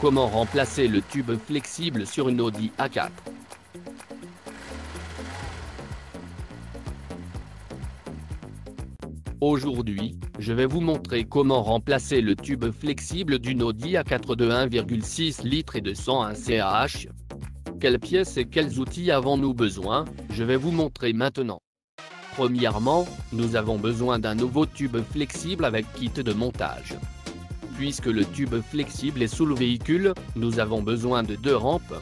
Comment remplacer le tube flexible sur une Audi A4? Aujourd'hui, je vais vous montrer comment remplacer le tube flexible d'une Audi A4 de 1,6 litres et de 101 CH. Quelles pièces et quels outils avons-nous besoin? Je vais vous montrer maintenant. Premièrement, nous avons besoin d'un nouveau tube flexible avec kit de montage. Puisque le tube flexible est sous le véhicule, nous avons besoin de 2 rampes,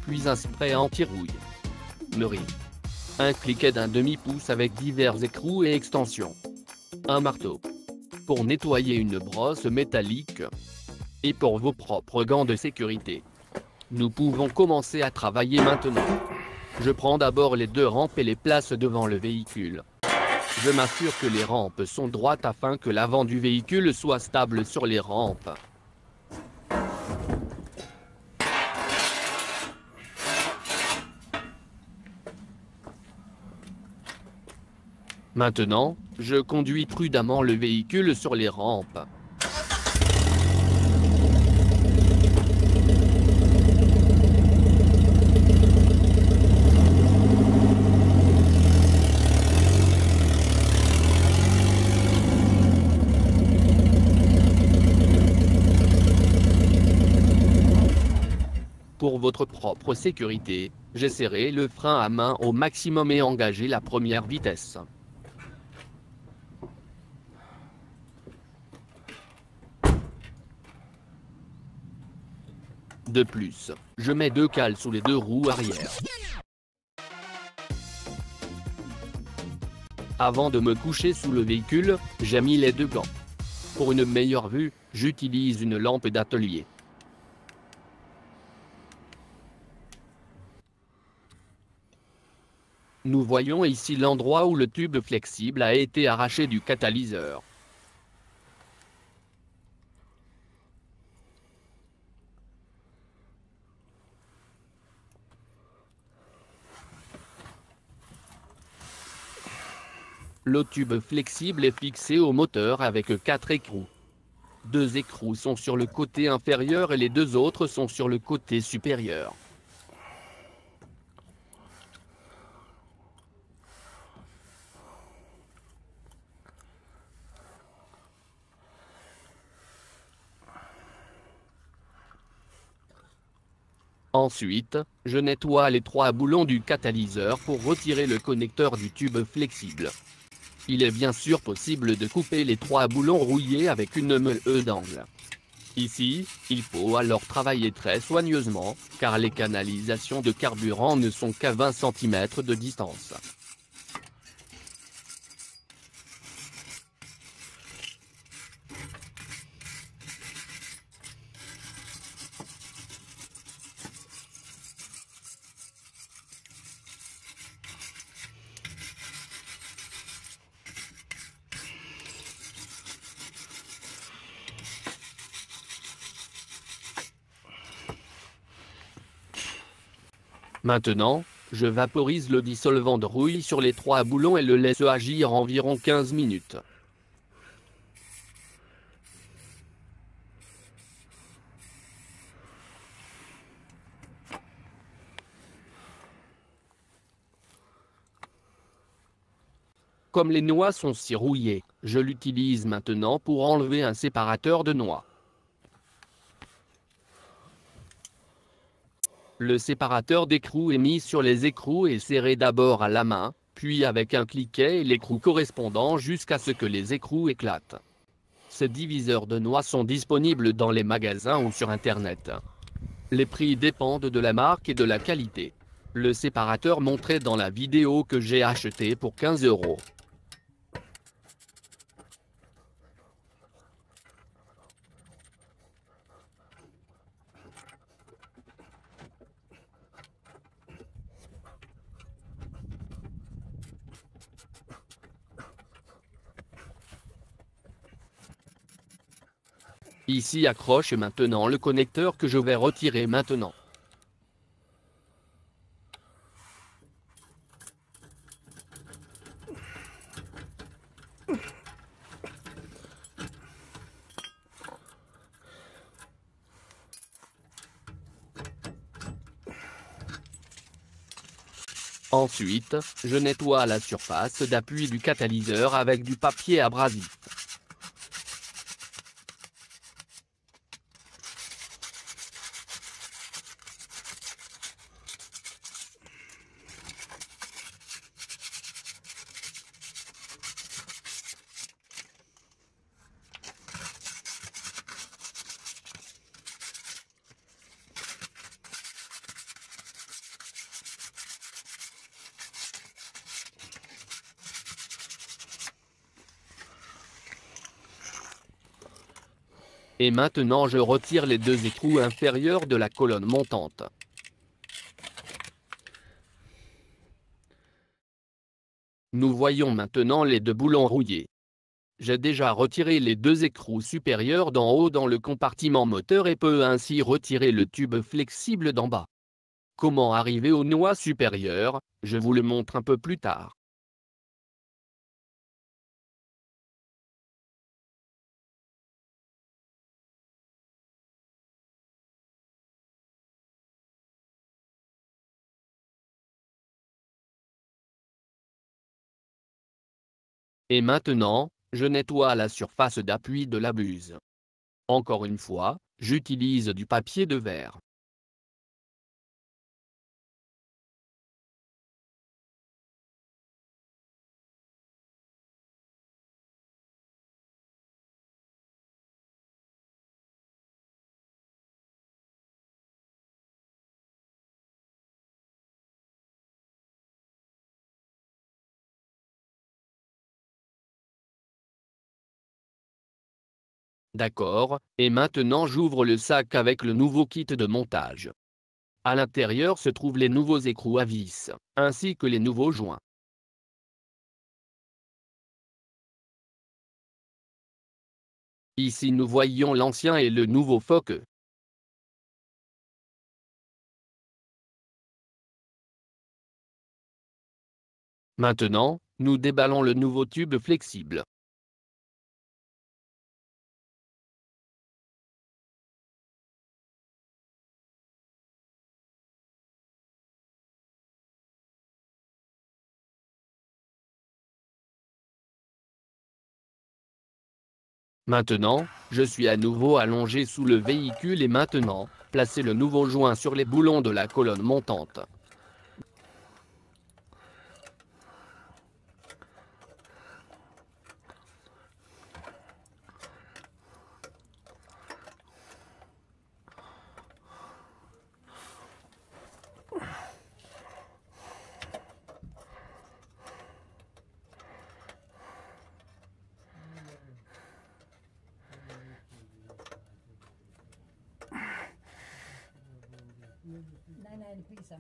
puis un spray anti-rouille, Meury, un cliquet d'un demi-pouce avec divers écrous et extensions, un marteau, pour nettoyer une brosse métallique, et pour vos propres gants de sécurité. Nous pouvons commencer à travailler maintenant. Je prends d'abord les 2 rampes et les place devant le véhicule. Je m'assure que les rampes sont droites afin que l'avant du véhicule soit stable sur les rampes. Maintenant, je conduis prudemment le véhicule sur les rampes. Pour votre propre sécurité, j'ai serré le frein à main au maximum et engagé la première vitesse. De plus, je mets 2 cales sous les 2 roues arrière. Avant de me coucher sous le véhicule, j'ai mis les 2 gants. Pour une meilleure vue, j'utilise une lampe d'atelier. Nous voyons ici l'endroit où le tube flexible a été arraché du catalyseur. Le tube flexible est fixé au moteur avec 4 écrous. 2 écrous sont sur le côté inférieur et les 2 autres sont sur le côté supérieur. Ensuite, je nettoie les 3 boulons du catalyseur pour retirer le connecteur du tube flexible. Il est bien sûr possible de couper les 3 boulons rouillés avec une meule d'angle. Ici, il faut alors travailler très soigneusement, car les canalisations de carburant ne sont qu'à 20 cm de distance. Maintenant, je vaporise le dissolvant de rouille sur les 3 boulons et le laisse agir environ 15 minutes. Comme les noix sont si rouillées, je l'utilise maintenant pour enlever un séparateur de noix. Le séparateur d'écrous est mis sur les écrous et serré d'abord à la main, puis avec un cliquet et l'écrou correspondant jusqu'à ce que les écrous éclatent. Ces diviseurs de noix sont disponibles dans les magasins ou sur Internet. Les prix dépendent de la marque et de la qualité. Le séparateur montré dans la vidéo que j'ai acheté pour 15 €. Ici accroche maintenant le connecteur que je vais retirer maintenant. Ensuite, je nettoie la surface d'appui du catalyseur avec du papier abrasif. Et maintenant je retire les deux écrous inférieurs de la colonne montante. Nous voyons maintenant les deux boulons rouillés. J'ai déjà retiré les deux écrous supérieurs d'en haut dans le compartiment moteur et peux ainsi retirer le tube flexible d'en bas. Comment arriver au noix supérieur, je vous le montre un peu plus tard. Et maintenant, je nettoie la surface d'appui de la buse. Encore une fois, j'utilise du papier de verre. D'accord, et maintenant j'ouvre le sac avec le nouveau kit de montage. À l'intérieur se trouvent les nouveaux écrous à vis, ainsi que les nouveaux joints. Ici nous voyons l'ancien et le nouveau Fokke. Maintenant, nous déballons le nouveau tube flexible. Maintenant, je suis à nouveau allongé sous le véhicule et maintenant, placez le nouveau joint sur les boulons de la colonne montante. Nein, please,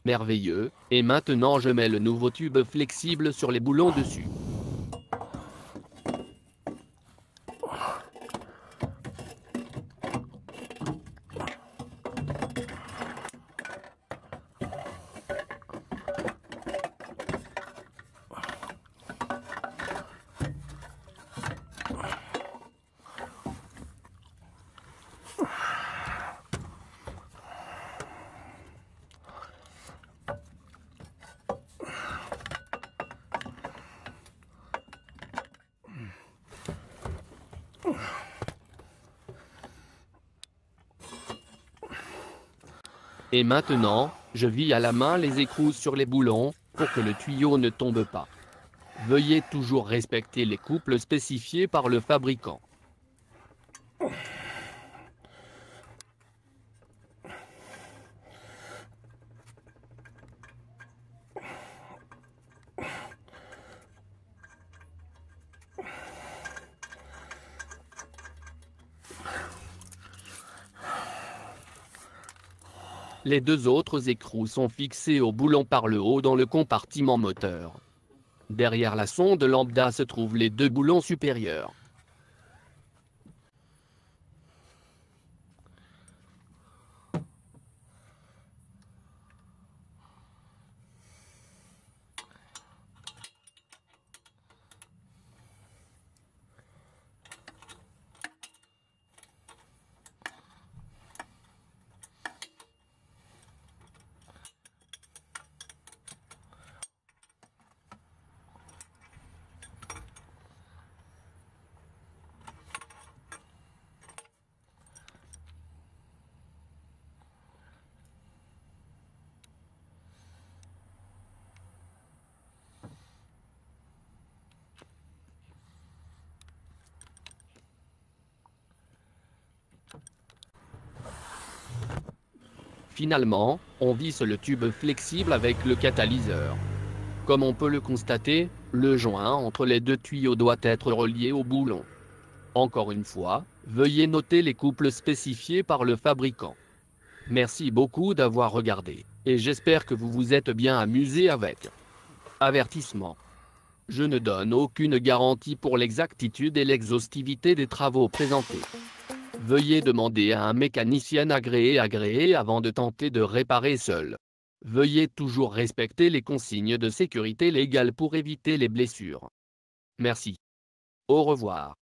Merveilleux, et maintenant je mets le nouveau tube flexible sur les boulons dessus. Et maintenant, je vis à la main les écrous sur les boulons, pour que le tuyau ne tombe pas. Veuillez toujours respecter les couples spécifiés par le fabricant. Les deux autres écrous sont fixés au boulon par le haut dans le compartiment moteur. Derrière la sonde lambda se trouvent les deux boulons supérieurs. Finalement, on visse le tube flexible avec le catalyseur. Comme on peut le constater, le joint entre les deux tuyaux doit être relié au boulon. Encore une fois, veuillez noter les couples spécifiés par le fabricant. Merci beaucoup d'avoir regardé, et j'espère que vous vous êtes bien amusé avec. Avertissement. Je ne donne aucune garantie pour l'exactitude et l'exhaustivité des travaux présentés. Veuillez demander à un mécanicien agréé avant de tenter de réparer seul. Veuillez toujours respecter les consignes de sécurité légales pour éviter les blessures. Merci. Au revoir.